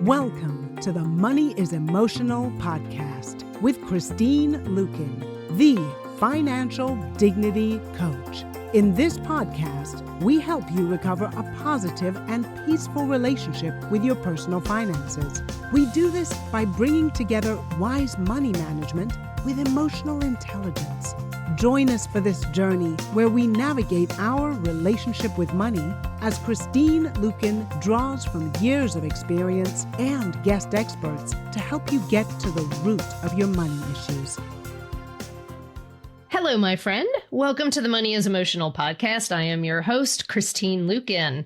Welcome to the Money is Emotional podcast with Christine Luken, the financial dignity coach. In this podcast, we help you recover a positive and peaceful relationship with your personal finances. We do this by bringing together wise money management with emotional intelligence. Join us for this journey where we navigate our relationship with money as Christine Luken draws from years of experience and guest experts to help you get to the root of your money issues. Hello, my friend. Welcome to the Money is Emotional podcast. I am your host, Christine Luken.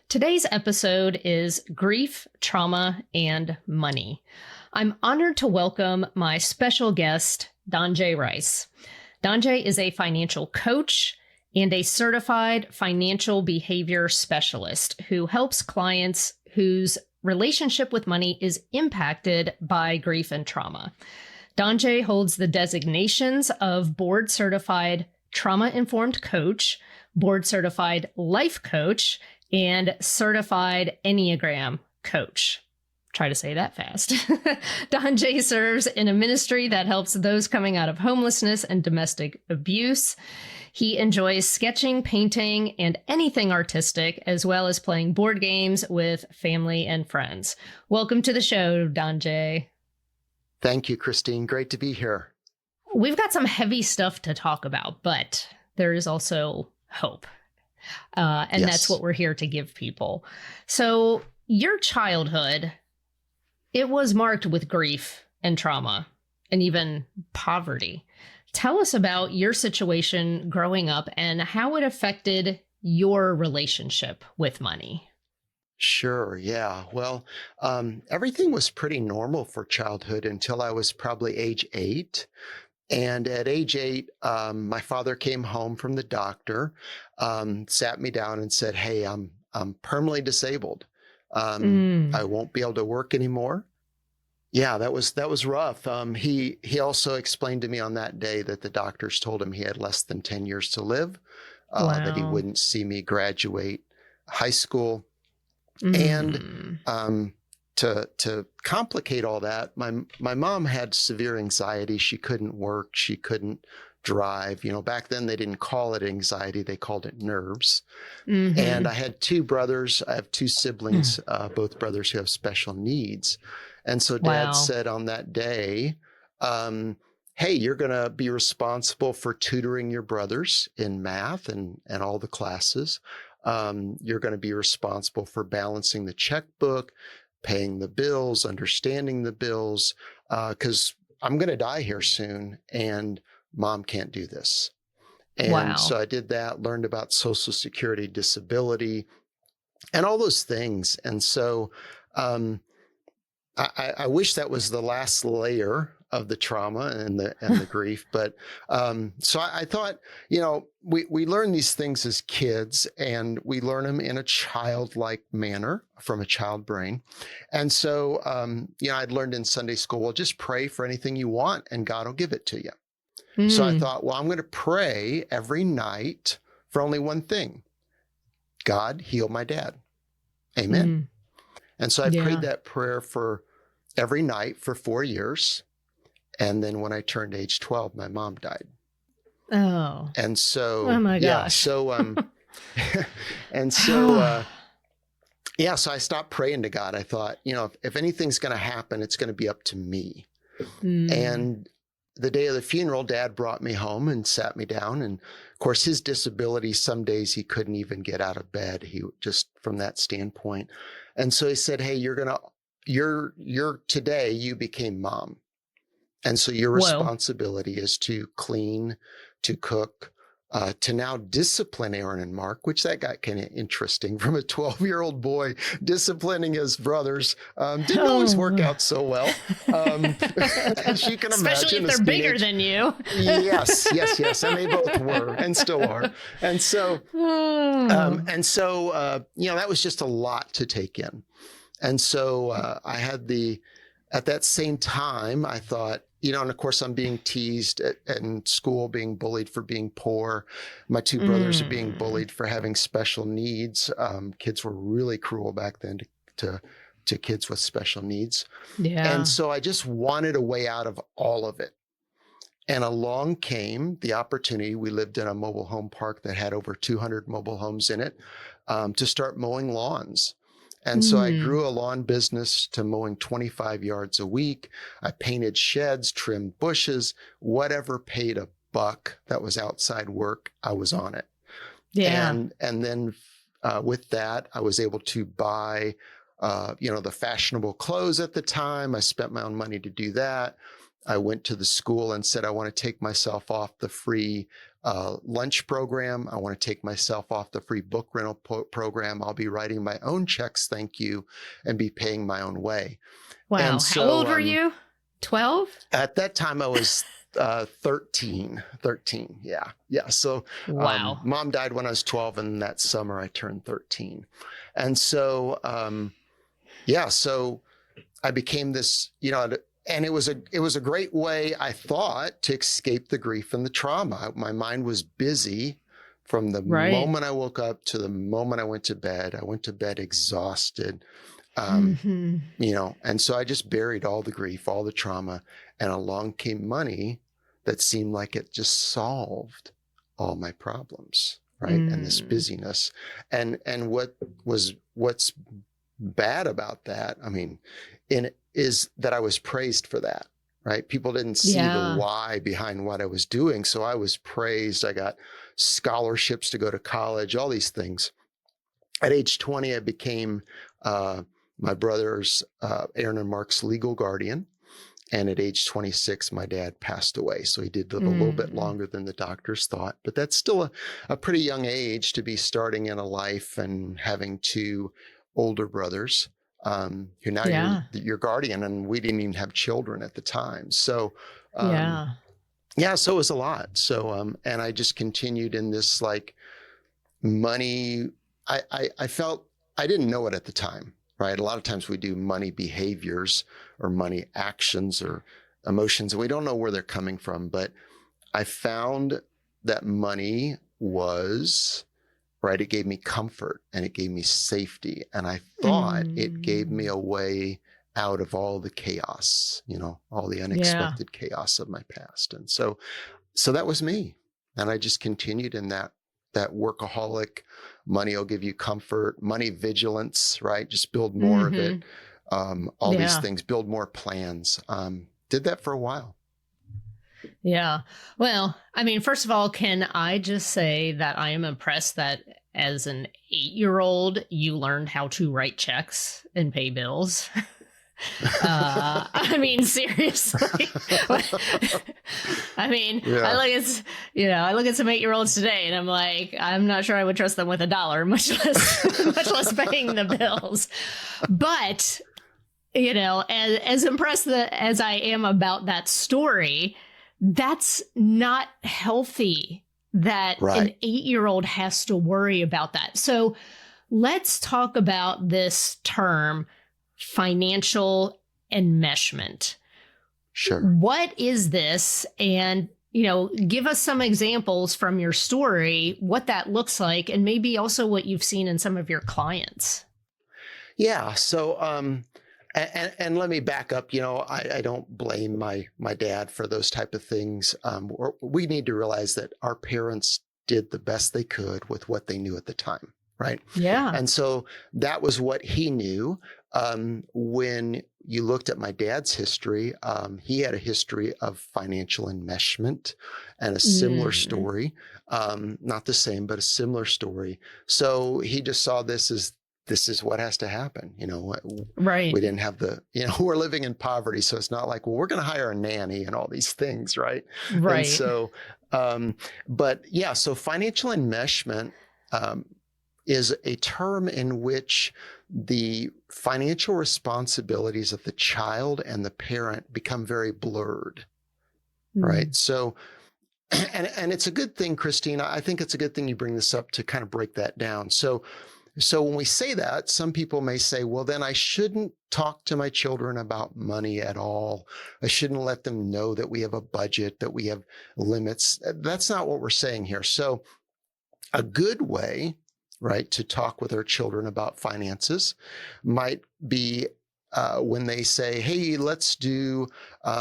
Today's episode is Grief, Trauma, and Money. I'm honored to welcome my special guest, DonJay Rice. DonJay is a financial coach and a certified financial behavior specialist who helps clients whose relationship with money is impacted by grief and trauma. DonJay holds the designations of board-certified trauma-informed coach, board-certified life coach, and certified Enneagram coach. Try to say that fast. DonJay serves in a ministry that helps those coming out of homelessness and domestic abuse. He enjoys sketching, painting, and anything artistic, as well as playing board games with family and friends. Welcome to the show, DonJay. Thank you, Christine. Great to be here. We've got some heavy stuff to talk about, but there is also hope. And Yes. That's what we're here to give people. So your childhood, it was marked with grief and trauma and even poverty. Tell us about your situation growing up and how it affected your relationship with money. Sure. Yeah. Well, everything was pretty normal for childhood until I was probably age 8. And at age 8, my father came home from the doctor, sat me down and said, "Hey, I'm permanently disabled. I won't be able to work anymore." Yeah, that was rough. He also explained to me on that day that the doctors told him he had less than 10 years to live, that he wouldn't see me graduate high school. And to complicate all that, my mom had severe anxiety. She couldn't work. She couldn't drive. You know, back then they didn't call it anxiety. They called it nerves. And I had 2 brothers. I have 2 siblings, both brothers who have special needs. And so Dad said on that day, hey, you're going to be responsible for tutoring your brothers in math and all the classes. You're going to be responsible for balancing the checkbook, paying the bills, understanding the bills, because I'm going to die here soon and Mom can't do this. And so I did that, learned about Social Security, disability, and all those things. And so I wish that was the last layer of the trauma and the grief. But so I thought, you know, we learn these things as kids and we learn them in a childlike manner from a child brain. And so, you know, I'd learned in Sunday school, well, just pray for anything you want and God will give it to you. So I thought, well, I'm going to pray every night for only one thing. God, heal my dad. Amen. And so I prayed that prayer for every night for 4 years. And then when I turned age 12, my mom died. Oh. And so, oh my gosh. Yeah, so, and so, so I stopped praying to God. I thought, you know, if anything's going to happen, it's going to be up to me. And the day of the funeral, Dad brought me home and sat me down. And of course, his disability, some days he couldn't even get out of bed. He just from that standpoint. And so he said, hey, today you became Mom. And so your responsibility is to clean, to cook, to now discipline Aaron and Mark, which that got kind of interesting from a 12-year-old boy disciplining his brothers. Didn't always work out so well. As you can imagine. Especially if they're bigger than you. Yes. And they both were and still are. And so, you know, that was just a lot to take in. And so I had at that same time, I thought, you know, and of course I'm being teased in school, being bullied for being poor. My 2 brothers are being bullied for having special needs. Kids were really cruel back then to to kids with special needs. Yeah. And so I just wanted a way out of all of it. And along came the opportunity. We lived in a mobile home park that had over 200 mobile homes in it, to start mowing lawns. And so I grew a lawn business to mowing 25 yards a week. I painted sheds, trimmed bushes, whatever paid a buck that was outside work, I was on it. Yeah. And then with that, I was able to buy, the fashionable clothes at the time. I spent my own money to do that. I went to the school and said, I want to take myself off the free lunch program. I want to take myself off the free book rental program. I'll be writing my own checks, thank you, and be paying my own way. Wow. And How so, old were you? 12? At that time, I was 13. Yeah. So Wow. mom died when I was 12, and that summer I turned 13. And so, so I became this, and it was a great way, I thought, to escape the grief and the trauma. My mind was busy from the moment I woke up to the moment I went to bed. I went to bed exhausted, and so I just buried all the grief, all the trauma, and along came money that seemed like it just solved all my problems, right? And this busyness, and what's bad about that, is that I was praised for that, right? People didn't see the why behind what I was doing. So I was praised. I got scholarships to go to college, all these things. At age 20, I became my brother's, Aaron and Mark's legal guardian. And at age 26, my dad passed away. So he did live a little bit longer than the doctors thought. But that's still a pretty young age to be starting in a life and having two older brothers. You're now your guardian, and we didn't even have children at the time. So, so it was a lot. So, and I just continued in this money. I felt, I didn't know it at the time, right? A lot of times we do money behaviors or money actions or emotions, and we don't know where they're coming from. But I found that money was, right, it gave me comfort and it gave me safety. And I thought it gave me a way out of all the chaos, all the unexpected chaos of my past. And so that was me. And I just continued in that workaholic, money will give you comfort, money vigilance, right? Just build more of it. All these things, build more plans. Did that for a while. Yeah. Well, first of all, can I just say that I am impressed that as an 8-year-old, you learned how to write checks and pay bills. Seriously. I look at some 8-year-olds today and I'm like, I'm not sure I would trust them with $1, much less paying the bills. But, as impressed as I am about that story, that's not healthy that an 8-year-old has to worry about that. So let's talk about this term, financial enmeshment. Sure. What is this? And, give us some examples from your story, what that looks like, and maybe also what you've seen in some of your clients. Yeah. So, and let me back up. I don't blame my dad for those type of things. We need to realize that our parents did the best they could with what they knew at the time, right? Yeah. And so that was what he knew. When you looked at my dad's history, he had a history of financial enmeshment and a similar story. Not the same, but a similar story. So he just saw this is what has to happen. Right. We didn't have we're living in poverty. So it's not like, well, we're going to hire a nanny and all these things. Right. Right. And so, so financial enmeshment, is a term in which the financial responsibilities of the child and the parent become very blurred. Right. So, and it's a good thing, Christine. I think it's a good thing you bring this up to kind of break that down. So when we say that, some people may say, well, then I shouldn't talk to my children about money at all. I shouldn't let them know that we have a budget, that we have limits. That's not what we're saying here. So a good way right, to talk with our children about finances. Might be when they say, "Hey, let's do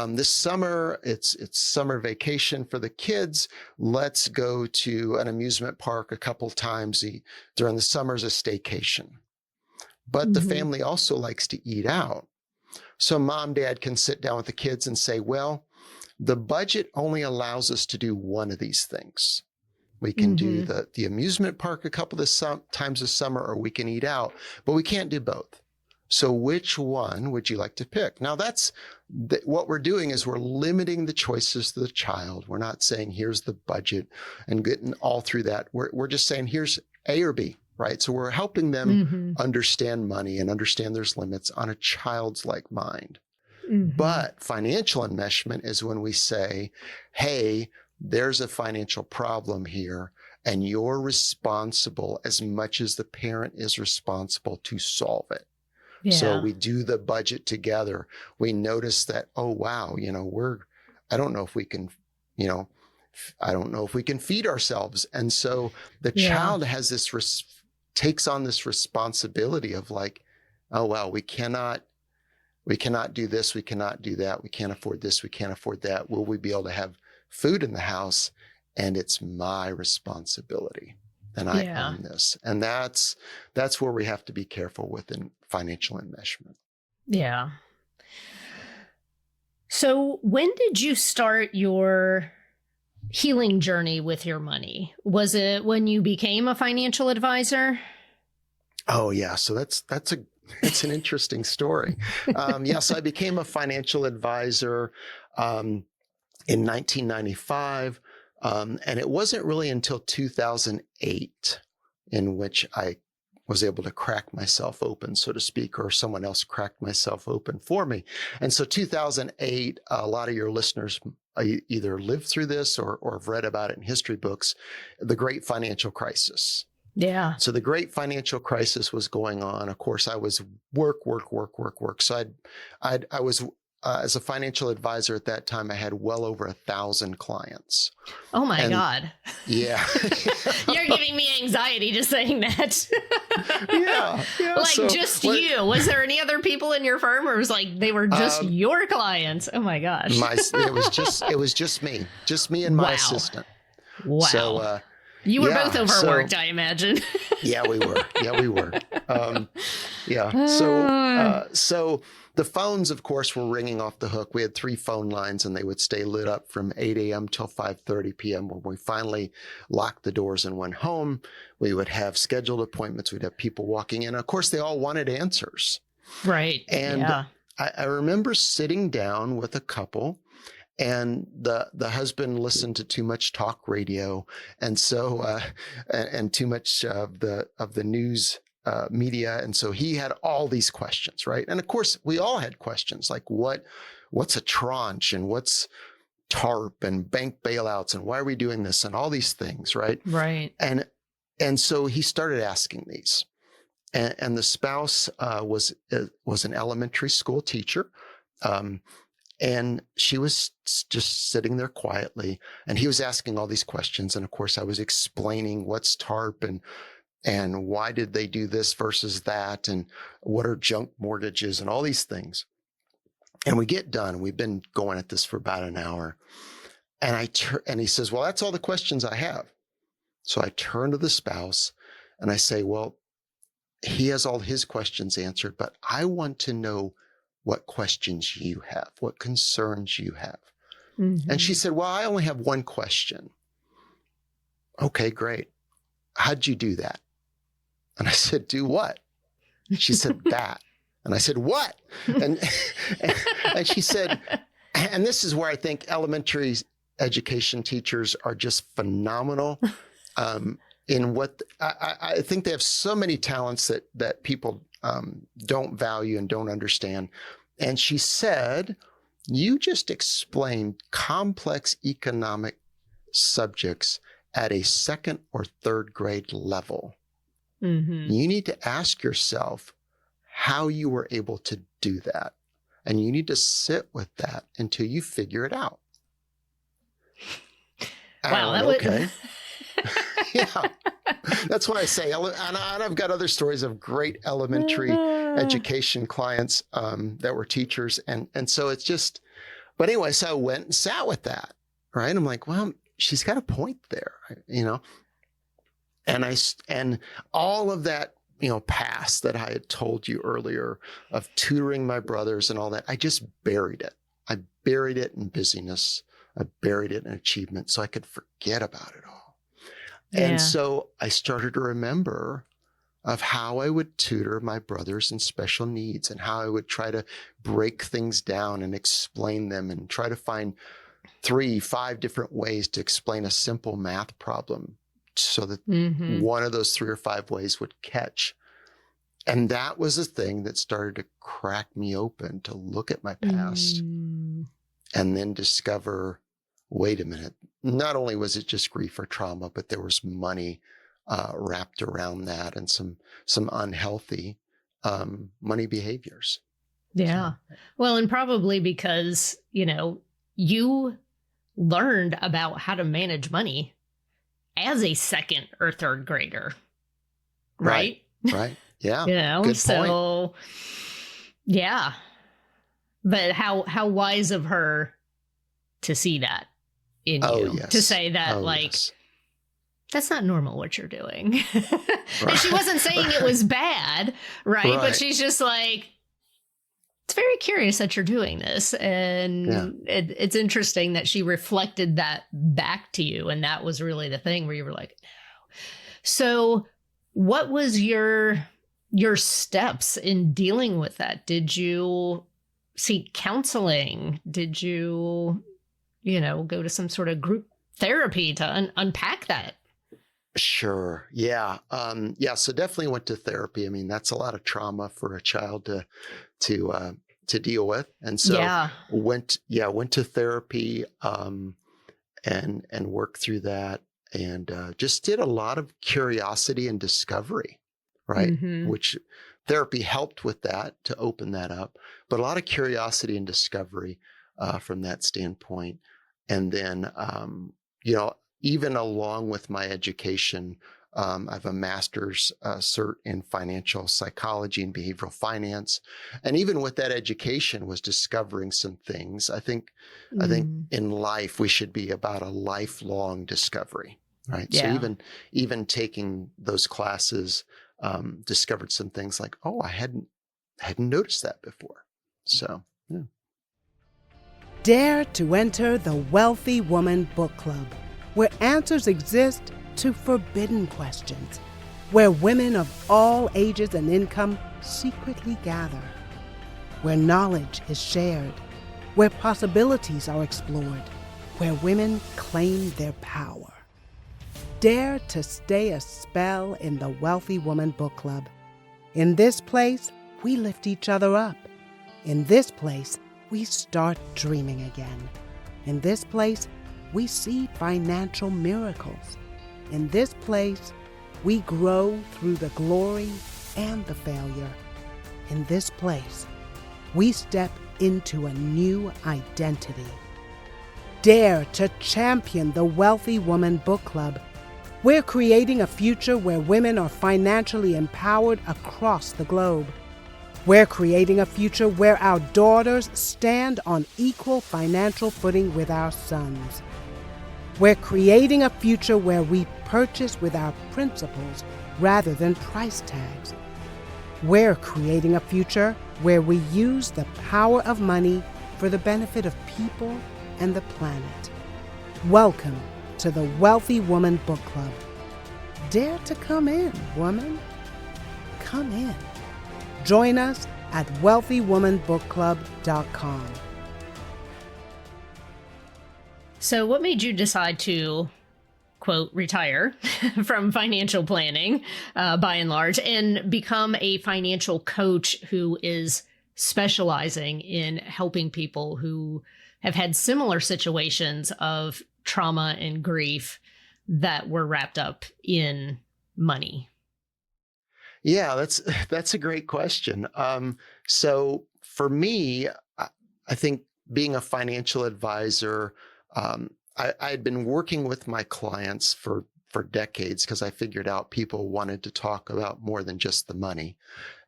this summer. It's summer vacation for the kids. Let's go to an amusement park a couple times during the summer as a staycation." But the family also likes to eat out. So mom, dad can sit down with the kids and say, "Well, the budget only allows us to do one of these things. We can do the amusement park a couple of times this summer, or we can eat out, but we can't do both. So which one would you like to pick?" Now what we're doing is we're limiting the choices to the child. We're not saying here's the budget and getting all through that. We're just saying here's A or B, right? So we're helping them understand money and understand there's limits on a child's like mind. But financial enmeshment is when we say, "Hey, there's a financial problem here, and you're responsible as much as the parent is responsible to solve it." Yeah. So we do the budget together. We notice that, oh, wow, I don't know if we can, I don't know if we can feed ourselves. And so the child has takes on this responsibility of like, oh, wow, we cannot do this. We cannot do that. We can't afford this. We can't afford that. Will we be able to have food in the house? And it's my responsibility. And I own this. And that's where we have to be careful with financial enmeshment. Yeah. So when did you start your healing journey with your money? Was it when you became a financial advisor? Oh, yeah. So it's an interesting story. Yes, I became a financial advisor in 1995. And it wasn't really until 2008 in which I was able to crack myself open, so to speak, or someone else cracked myself open for me. And so 2008, a lot of your listeners either lived through this or have read about it in history books, the Great Financial Crisis. Yeah. So the Great Financial Crisis was going on. Of course, I was work. So I was as a financial advisor at that time, I had well over 1,000 clients. Oh my God. Yeah. You're giving me anxiety just saying that. Yeah. Like just you. Was there any other people in your firm, or was like they were just your clients? Oh my gosh. It was just me and my assistant. Wow. So you were both overworked, I imagine. Yeah, we were. So the phones, of course, were ringing off the hook. We had 3 phone lines, and they would stay lit up from 8 a.m. till 5:30 p.m. When we finally locked the doors and went home, we would have scheduled appointments. We'd have people walking in. Of course, they all wanted answers. Right. And I remember sitting down with a couple, and the husband listened to too much talk radio, and so and too much of the news media, and so he had all these questions, right? And of course, we all had questions like what's a tranche, and what's TARP, and bank bailouts, and why are we doing this, and all these things, right? Right. And so he started asking these, and the spouse was an elementary school teacher. And she was just sitting there quietly, and he was asking all these questions. And of course, I was explaining what's TARP and why did they do this versus that, and what are junk mortgages and all these things. And we get done. We've been going at this for about an hour. And and he says, "Well, that's all the questions I have." So I turn to the spouse and I say, "Well, he has all his questions answered, but I want to know what questions you have, what concerns you have." And she said, "Well, I only have one question." "Okay, great. How'd you do that?" And I said, "Do what?" She said, "That." And I said, "What?" And she said, and this is where I think elementary education teachers are just phenomenal in what I think they have so many talents that people don't value and don't understand. And she said, "You just explained complex economic subjects at a 2nd or 3rd grade level. You need to ask yourself how you were able to do that. And you need to sit with that until you figure it out." Wow, that was okay. Yeah. That's why I say, and I've got other stories of great elementary education clients that were teachers. And so it's just, but anyway, so I went and sat with that, right? I'm like, well, she's got a point there, and all of that, past that I had told you earlier of tutoring my brothers and all that, I just buried it. I buried it in busyness. I buried it in achievement so I could forget about it all. Yeah. And so I started to remember of how I would tutor my brothers in special needs and how I would try to break things down and explain them and try to find 3-5 different ways to explain a simple math problem so that one of those 3 or 5 ways would catch. And that was a thing that started to crack me open to look at my past and then discover, wait a minute, not only was it just grief or trauma, but there was money wrapped around that and some unhealthy money behaviors. Yeah. Well, and probably because, you learned about how to manage money as a 2nd or 3rd grader, right? Right. Yeah. Good so point. Yeah. But how wise of her to see that in you, yes. to say that, yes. That's not normal what you're doing. And she wasn't saying it was bad, right? But she's just like, it's very curious that you're doing this. And it's interesting that she reflected that back to you. And that was really the thing where you were like, no. So what was your steps in dealing with that? Did you seek counseling? Did you, go to some sort of group therapy to unpack that? Sure. Yeah. So definitely went to therapy. I mean, that's a lot of trauma for a child to deal with. And so went to therapy, and worked through that, and just did a lot of curiosity and discovery, right? Which therapy helped with that, to open that up, but a lot of curiosity and discovery from that standpoint. And then, even along with my education, I have a master's cert in financial psychology and behavioral finance. And even with that education was discovering some things. I think in life, we should be about a lifelong discovery, right? Yeah. So even taking those classes, discovered some things like, oh, I hadn't noticed that before. So, yeah. Dare to enter the Wealthy Woman Book Club, where answers exist to forbidden questions, where women of all ages and income secretly gather, where knowledge is shared, where possibilities are explored, where women claim their power. Dare to stay a spell in the Wealthy Woman Book Club. In this place, we lift each other up. In this place, we start dreaming again. In this place, we see financial miracles. In this place, we grow through the glory and the failure. In this place, we step into a new identity. Dare to champion the Wealthy Woman Book Club. We're creating a future where women are financially empowered across the globe. We're creating a future where our daughters stand on equal financial footing with our sons. We're creating a future where we purchase with our principles rather than price tags. We're creating a future where we use the power of money for the benefit of people and the planet. Welcome to the Wealthy Woman Book Club. Dare to come in, woman. Come in. Join us at wealthywomanbookclub.com. So what made you decide to, quote, retire from financial planning, by and large, and become a financial coach who is specializing in helping people who have had similar situations of trauma and grief that were wrapped up in money? Yeah, that's a great question. So for me, I think being a financial advisor, I had been working with my clients for for decades because I figured out people wanted to talk about more than just the money.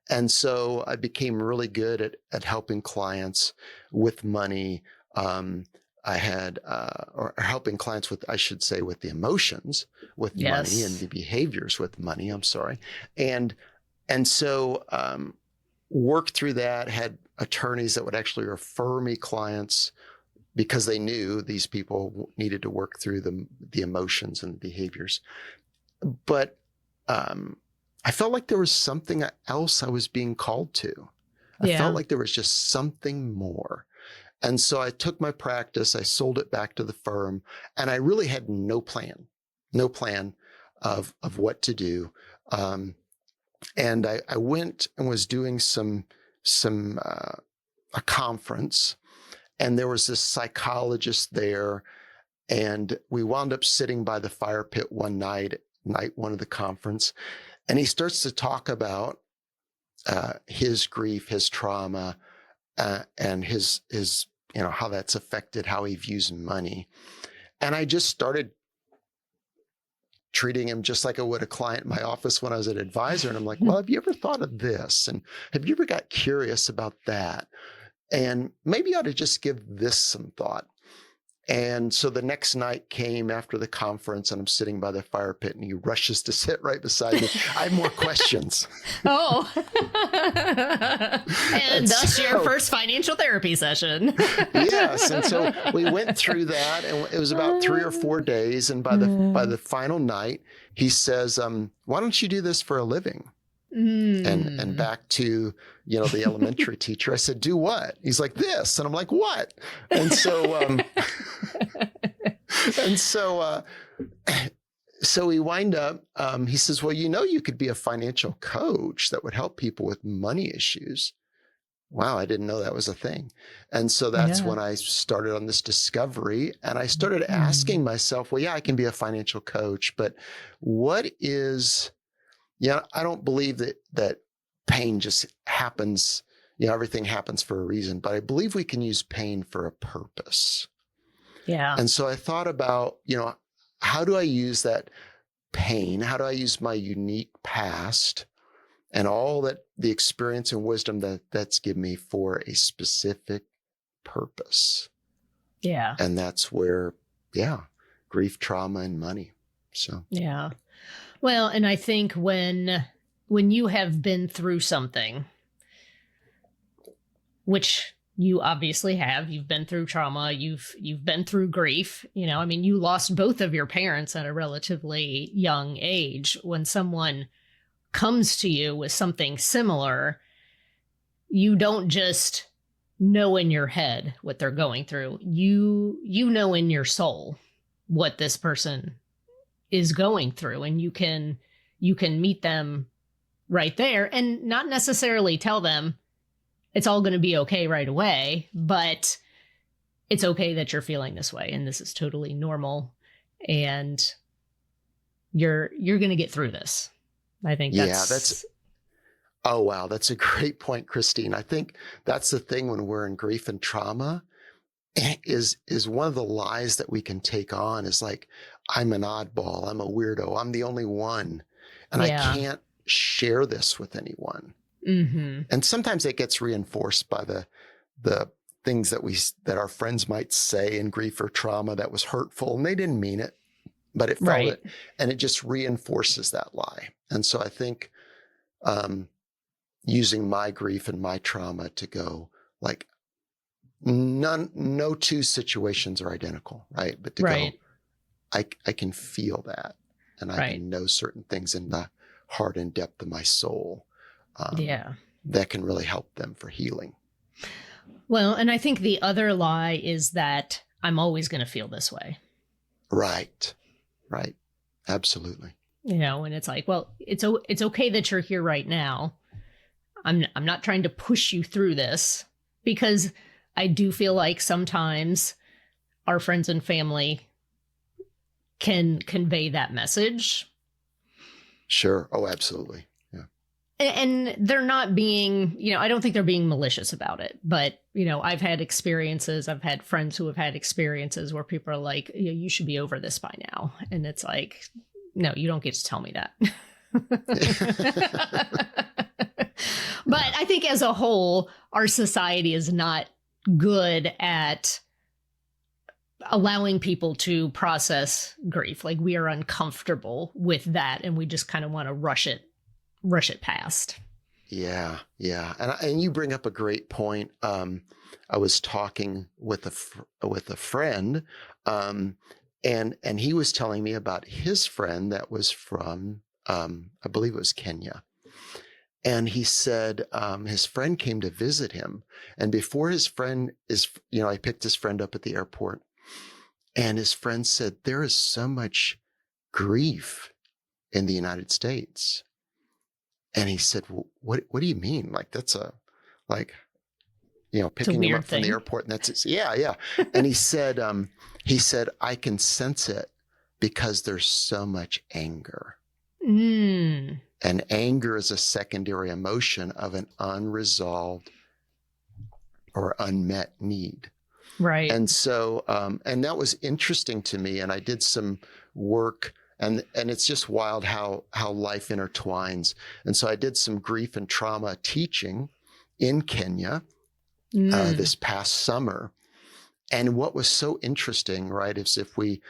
And so I became really good at helping clients with money. I had, or helping clients with, I should say, with the emotions with money and the behaviors with money. I'm sorry. And so worked through that, had attorneys that would actually refer me clients because they knew these people needed to work through the emotions and the behaviors. But I felt like there was something else I was being called to. I felt like there was just something more. And so I took my practice, I sold it back to the firm, and I really had no plan of what to do. And I went and was doing a conference, and there was this psychologist there, and we wound up sitting by the fire pit night one of the conference, and he starts to talk about his grief, his trauma, and his how that's affected how he views money. And I just started treating him just like I would a client in my office when I was an advisor. And I'm like, well, have you ever thought of this? And have you ever got curious about that? And maybe I ought to just give this some thought. And so the next night came after the conference, and I'm sitting by the fire pit, and he rushes to sit right beside me. I have more questions. Oh. and thus your first financial therapy session. Yes. And so we went through that, and it was about 3 or 4 days. And by the final night, he says, why don't you do this for a living? And back to, the elementary teacher, I said, do what? He's like, this. And I'm like, what? And so, so we wind up, he says, well, you could be a financial coach that would help people with money issues. Wow, I didn't know that was a thing. And so that's when I started on this discovery, and I started asking myself, well, yeah, I can be a financial coach, but what is... I don't believe that pain just happens, everything happens for a reason, but I believe we can use pain for a purpose. Yeah. And so I thought about, how do I use that pain? How do I use my unique past and all that the experience and wisdom that's given me for a specific purpose? Yeah. And that's where, grief, trauma, and money. So, yeah. Well, and I think when you have been through something, which you obviously have, you've been through trauma, you've been through grief, you lost both of your parents at a relatively young age. When someone comes to you with something similar, you don't just know in your head what they're going through. You know in your soul what this person is going through, and you can meet them right there and not necessarily tell them it's all going to be okay right away, but it's okay that you're feeling this way, and this is totally normal, and you're going to get through this. I think oh, wow. That's a great point, Christine. I think that's the thing when we're in grief and trauma is one of the lies that we can take on is like, I'm an oddball, I'm a weirdo, I'm the only one, and I can't share this with anyone. Mm-hmm. And sometimes it gets reinforced by the things that our friends might say in grief or trauma that was hurtful, and they didn't mean it, but it felt it, and it just reinforces that lie. And so I think using my grief and my trauma to go like, no two situations are identical, right? But to go, I can feel that, and I can know certain things in the heart and depth of my soul that can really help them for healing. Well, and I think the other lie is that I'm always going to feel this way. Right. Absolutely. And it's like, well, it's okay that you're here right now. I'm not trying to push you through this, because I do feel like sometimes our friends and family can convey that message. Sure. Oh, absolutely. Yeah. And they're not being, I don't think they're being malicious about it. But, I've had friends who have had experiences where people are like, you should be over this by now. And it's like, No, you don't get to tell me that. But I think as a whole, our society is not good at allowing people to process grief. Like, we are uncomfortable with that, and we just kind of want to rush it past. Yeah. And you bring up a great point. I was talking with a friend, and he was telling me about his friend that was from, I believe it was Kenya. And he said his friend came to visit him. And before his friend I picked his friend up at the airport. And his friend said, there is so much grief in the United States. And he said, well, what do you mean? Like, that's picking him up from the airport. And that's it. Yeah. And he said, I can sense it because there's so much anger. Mm. And anger is a secondary emotion of an unresolved or unmet need. Right. And so, and that was interesting to me. And I did some work, and it's just wild how life intertwines. And so I did some grief and trauma teaching in Kenya this past summer. And what was so interesting, right, is if we,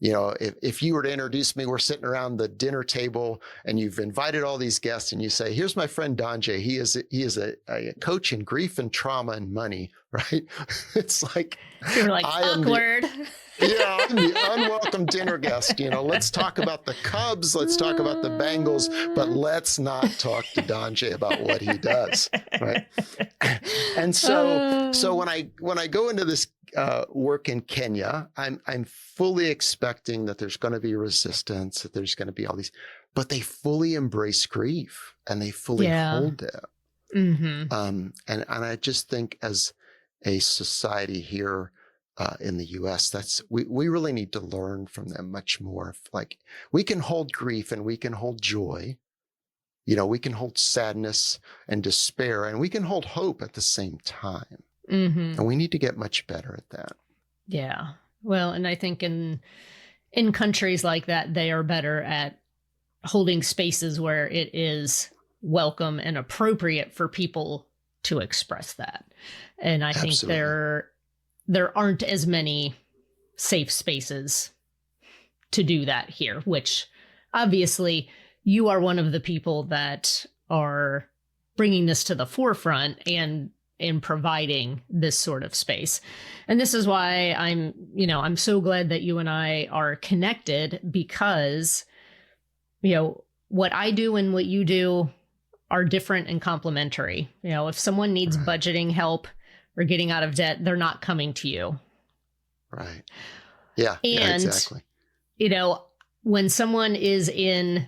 if you were to introduce me, we're sitting around the dinner table and you've invited all these guests and you say, here's my friend DonJay. He is a coach in grief and trauma and money, right? It's like, you're like, awkward. I'm the unwelcome dinner guest. Let's talk about the Cubs. Let's talk about the Bengals, but let's not talk to DonJay about what he does, right? And so when I go into this work in Kenya, I'm fully expecting that there's going to be resistance, that there's going to be all these, but they fully embrace grief and they fully hold it. Mm-hmm. And I just think as a society here in the U.S., we really need to learn from them much more. Like, we can hold grief and we can hold joy. We can hold sadness and despair, and we can hold hope at the same time. Mm-hmm. And we need to get much better at that. Yeah. Well, and I think in countries like that, they are better at holding spaces where it is welcome and appropriate for people to express that. And I think there aren't as many safe spaces to do that here, which obviously you are one of the people that are bringing this to the forefront and in providing this sort of space. And this is why I'm so glad that you and I are connected, because, what I do and what you do are different and complementary. If someone needs budgeting help or getting out of debt, they're not coming to you. Right. Yeah. And, exactly. When someone is in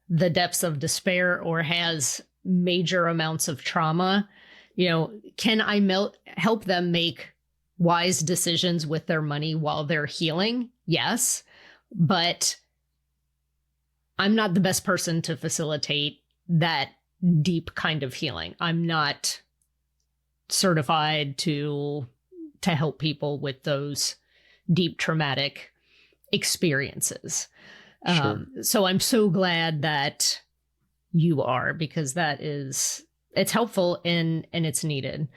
the depths of despair or has major amounts of trauma, can I help them make wise decisions with their money while they're healing? Yes. But I'm not the best person to facilitate that deep kind of healing. I'm not certified to help people with those deep traumatic experiences. Sure. So I'm so glad that you are, because it's helpful and it's needed.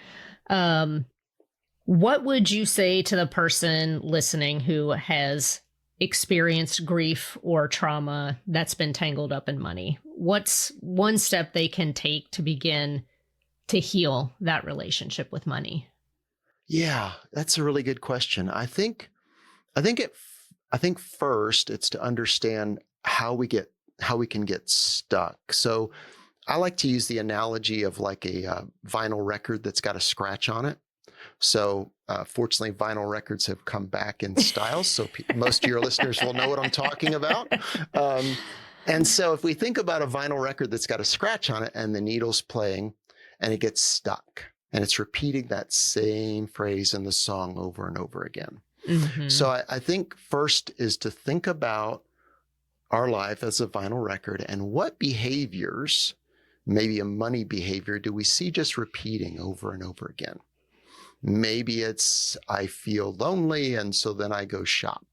What would you say to the person listening who has experienced grief or trauma that's been tangled up in money? What's one step they can take to begin to heal that relationship with money? Yeah, that's a really good question. I think first it's to understand how we can get stuck. So I like to use the analogy of like a vinyl record that's got a scratch on it. So fortunately, vinyl records have come back in style. So most of your listeners will know what I'm talking about. And so if we think about a vinyl record that's got a scratch on it and the needle's playing and it gets stuck and it's repeating that same phrase in the song over and over again. Mm-hmm. So I think first is to think about our life as a vinyl record and what behaviors, maybe a money behavior, do we see just repeating over and over again? Maybe it's I feel lonely, and so then I go shop.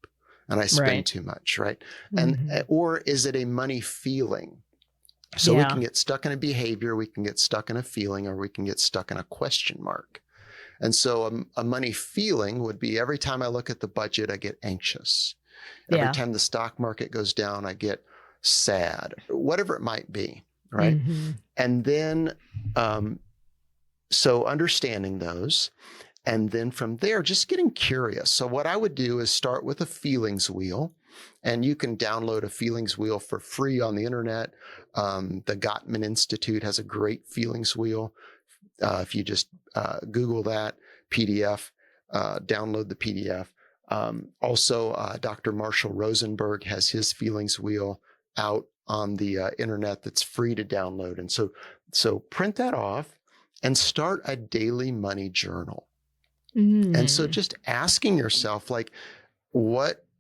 and I spend Right. too much, right? And or is it a money feeling? So we Yeah. can get stuck in a behavior, we can get stuck in a feeling, or we can get stuck in a question mark. And so a money feeling would be every time I look at the budget, I get anxious. Every Yeah. time the stock market goes down, I get sad, whatever it might be, right? Mm-hmm. And then, so understanding those, and then from there, just getting curious. So what I would do is start with a feelings wheel, and you can download a feelings wheel for free on the internet. The Gottman Institute has a great feelings wheel. If you just Google that PDF, download the PDF. Also, Dr. Marshall Rosenberg has his feelings wheel out on the internet that's free to download. And so print that off and start a daily money journal. And so just asking yourself, like,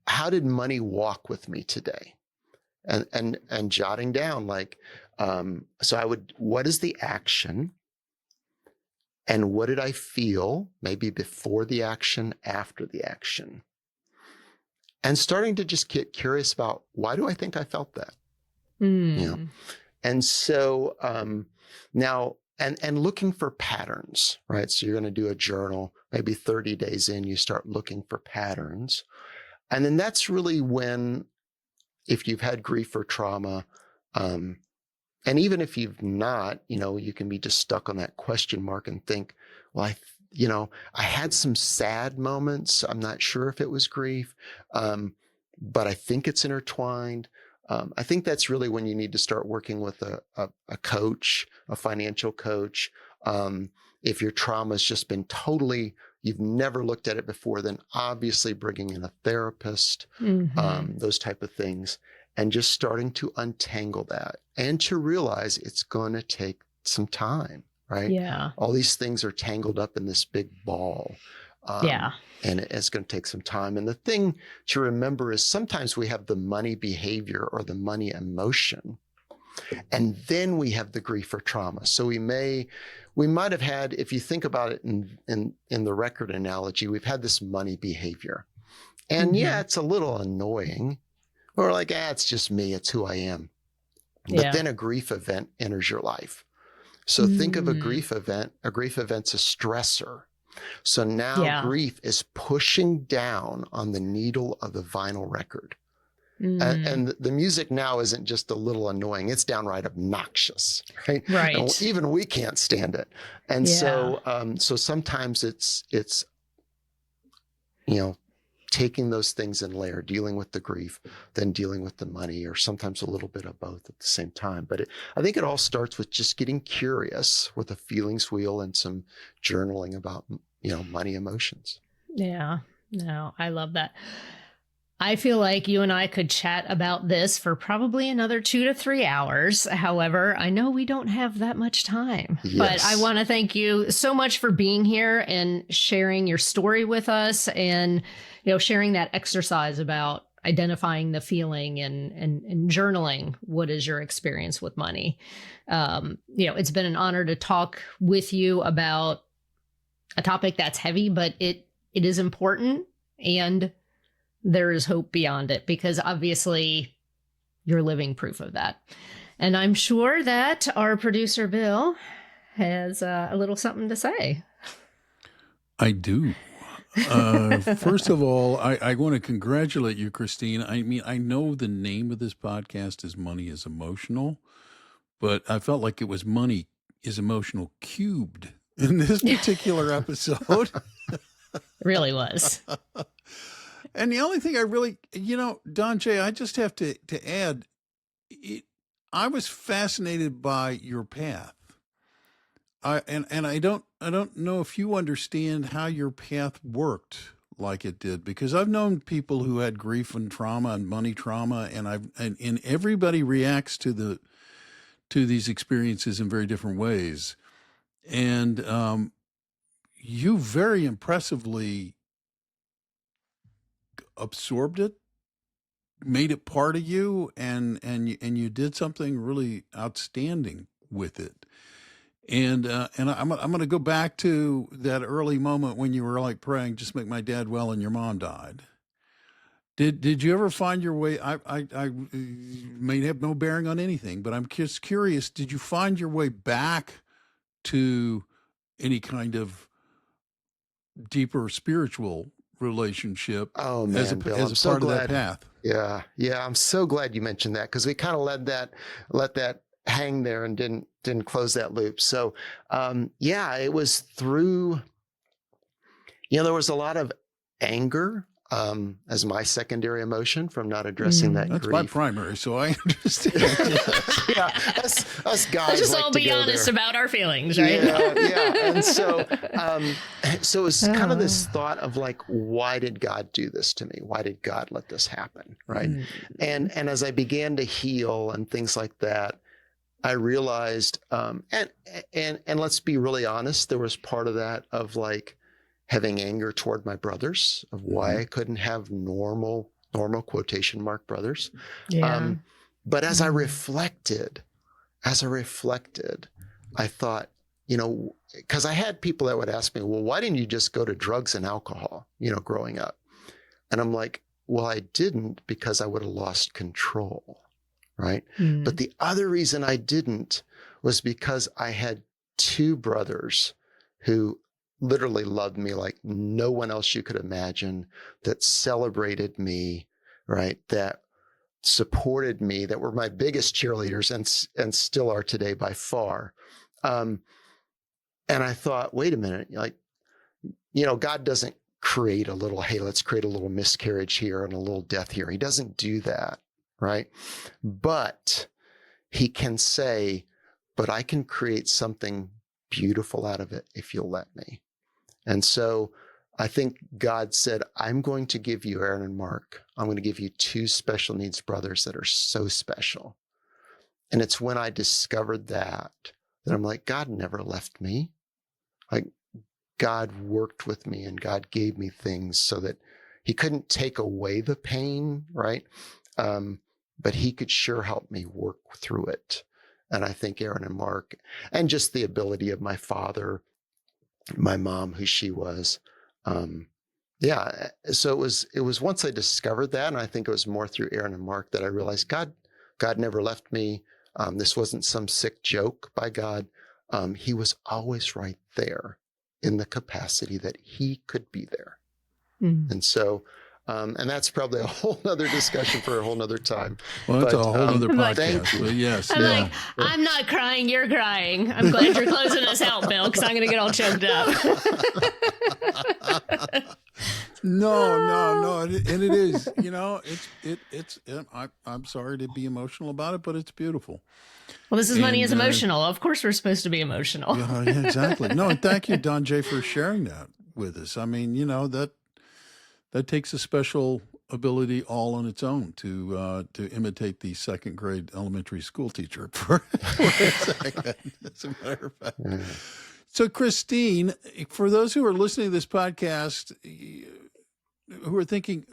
how did money walk with me today? And jotting down, like, what is the action? And what did I feel maybe before the action, after the action? And starting to just get curious about, why do I think I felt that? And so now, and looking for patterns, right? So you're going to do a journal, maybe 30 days in, you start looking for patterns. And then that's really when, if you've had grief or trauma, and even if you've not, you can be just stuck on that question mark and think, well, I had some sad moments. I'm not sure if it was grief, but I think it's intertwined. I think that's really when you need to start working with a coach, a financial coach. If your trauma has just been you've never looked at it before, then obviously bringing in a therapist, those type of things, and just starting to untangle that and to realize it's going to take some time, right? Yeah. All these things are tangled up in this big ball. And it's going to take some time. And the thing to remember is sometimes we have the money behavior or the money emotion, and then we have the grief or trauma. So we might have had, if you think about it in the record analogy, we've had this money behavior. And yeah, it's a little annoying. Or like, it's just me, it's who I am. But then a grief event enters your life. So think of a grief event. A grief event's a stressor. So now grief is pushing down on the needle of the vinyl record. And the music now isn't just a little annoying, it's downright obnoxious, right? Right. And even we can't stand it. And so sometimes it's taking those things in layer, dealing with the grief, then dealing with the money, or sometimes a little bit of both at the same time. But I think it all starts with just getting curious with a feelings wheel and some journaling about, money emotions. Yeah. No, I love that. I feel like you and I could chat about this for probably another 2 to 3 hours. However, I know we don't have that much time, but I want to thank you so much for being here and sharing your story with us, and, sharing that exercise about identifying the feeling and journaling. What is your experience with money? It's been an honor to talk with you about a topic that's heavy, but it is important, and there is hope beyond it, because obviously you're living proof of that. And I'm sure that our producer, Bill, has a little something to say. I do. First of all, I want to congratulate you, Christine. I mean, I know the name of this podcast is Money is Emotional, but I felt like it was Money is Emotional cubed in this particular episode. It really was. And the only thing I really, DonJay, I just have to add, I was fascinated by your path. I don't know if you understand how your path worked like it did, because I've known people who had grief and trauma and money trauma, and everybody reacts to these experiences in very different ways. And you very impressively absorbed it, made it part of you, and you did something really outstanding with it. And I'm going to go back to that early moment when you were like praying, just make my dad well, and your mom died. Did you ever find your way? I may have no bearing on anything, but I'm just curious. Did you find your way back to any kind of deeper spiritual relationship Oh as man, Bill, as I'm a so part of that glad. path? Yeah, I'm so glad you mentioned that because we kind of let that hang there and didn't close that loop. So, yeah, it was through. There was a lot of anger as my secondary emotion from not addressing that That's my grief. primary, so I understand. Yeah, us guys Let's just like all to be go honest there. about our feelings, right? Yeah. And so it's kind of this thought of like, why did God do this to me? Why did God let this happen? Right. And as I began to heal and things like that, I realized, and let's be really honest, there was part of that of like having anger toward my brothers of why I couldn't have normal quotation mark brothers. Yeah. But as I reflected, I thought, because I had people that would ask me, well, why didn't you just go to drugs and alcohol, growing up? And I'm like, well, I didn't because I would have lost control. Right. But the other reason I didn't was because I had two brothers who literally loved me like no one else you could imagine, that celebrated me, right? That supported me, that were my biggest cheerleaders and still are today by far. And I thought, wait a minute, like, God doesn't create a little, hey, let's create a little miscarriage here and a little death here. He doesn't do that. Right. But he can say, but I can create something beautiful out of it if you'll let me. And so I think God said, I'm going to give you Aaron and Mark. I'm going to give you two special needs brothers that are so special. And it's when I discovered that I'm like, God never left me. Like, God worked with me and God gave me things so that he couldn't take away the pain. Right. But he could sure help me work through it. And I think Aaron and Mark, and just the ability of my father, my mom, who she was. Yeah. So it was once I discovered that, and I think it was more through Aaron and Mark that I realized God never left me. This wasn't some sick joke by God. He was always right there in the capacity that he could be there. And so, and that's probably a whole nother discussion for a whole nother time. Well, that's a whole other like, podcast. But yes, I'm like, I'm not crying, you're crying. I'm glad you're closing us out, Bill, because I'm going to get all choked up. No, and it is. It's. I'm sorry to be emotional about it, but it's beautiful. Well, this is Money is Emotional. Of course, we're supposed to be emotional. Yeah, exactly. No, and thank you, DonJay, for sharing that with us. I mean, that takes a special ability all on its own to imitate the second grade elementary school teacher for a second, as a matter of fact. So, Christine, for those who are listening to this podcast, who are thinking,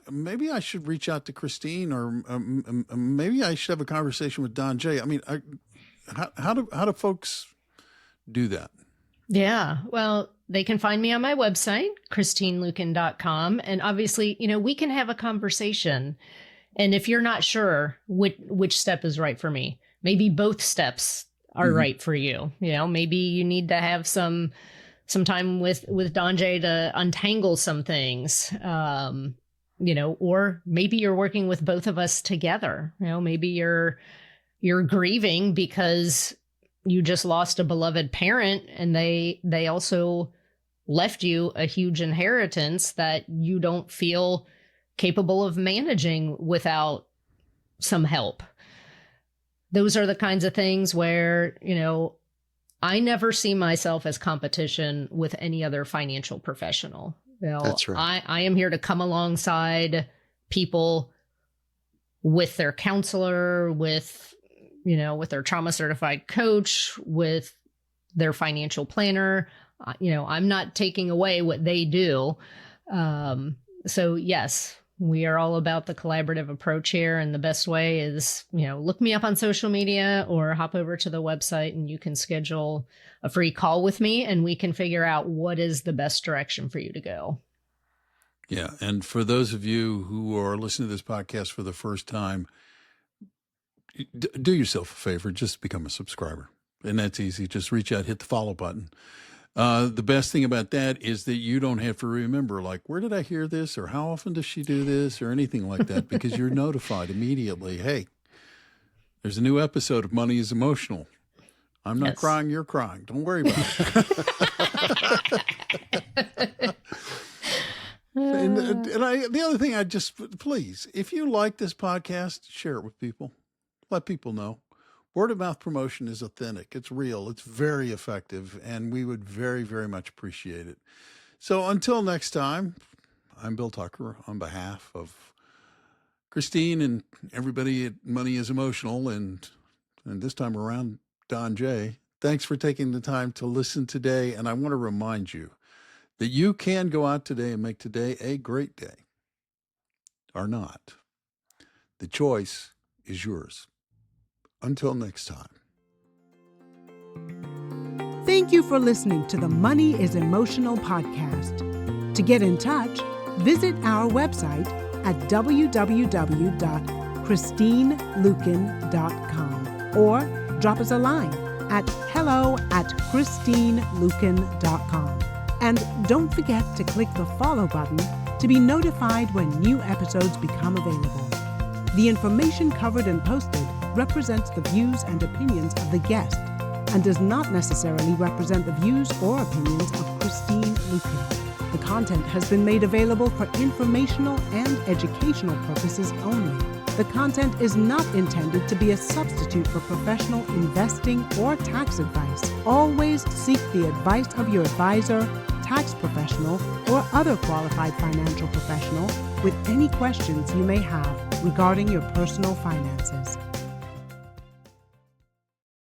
maybe I should reach out to Christine, or maybe I should have a conversation with DonJay. I mean, how do folks do that? Yeah, well, they can find me on my website, christineluken.com. And obviously, we can have a conversation. And if you're not sure which step is right for me, maybe both steps are right for you. Maybe you need to have some time with DonJay to untangle some things, or maybe you're working with both of us together. Maybe you're grieving because you just lost a beloved parent and they also left you a huge inheritance that you don't feel capable of managing without some help. Those are the kinds of things where, I never see myself as competition with any other financial professional. That's right. I am here to come alongside people with their counselor, with their trauma certified coach, with their financial planner. I'm not taking away what they do. So yes, we are all about the collaborative approach here. And the best way is, look me up on social media or hop over to the website and you can schedule a free call with me and we can figure out what is the best direction for you to go. Yeah. And for those of you who are listening to this podcast for the first time, do yourself a favor, just become a subscriber. And that's easy. Just reach out, hit the follow button. The best thing about that is that you don't have to remember, like, where did I hear this, or how often does she do this, or anything like that, because you're notified immediately. Hey, there's a new episode of Money is Emotional. I'm not crying, you're crying. Don't worry about it. And the other thing, please, if you like this podcast, share it with people. Let people know. Word of mouth promotion is authentic. It's real. It's very effective. And we would very, very much appreciate it. So until next time, I'm Bill Tucker on behalf of Christine and everybody at Money is Emotional. And this time around, DonJay. Thanks for taking the time to listen today. And I want to remind you that you can go out today and make today a great day, or not. The choice is yours. Until next time. Thank you for listening to the Money is Emotional podcast. To get in touch, visit our website at www.christineluken.com or drop us a line at hello@christineluken.com. And don't forget to click the follow button to be notified when new episodes become available. The information covered and posted represents the views and opinions of the guest and does not necessarily represent the views or opinions of Christine Luken. The content has been made available for informational and educational purposes only. The content is not intended to be a substitute for professional investing or tax advice. Always seek the advice of your advisor, tax professional, or other qualified financial professional with any questions you may have regarding your personal finances.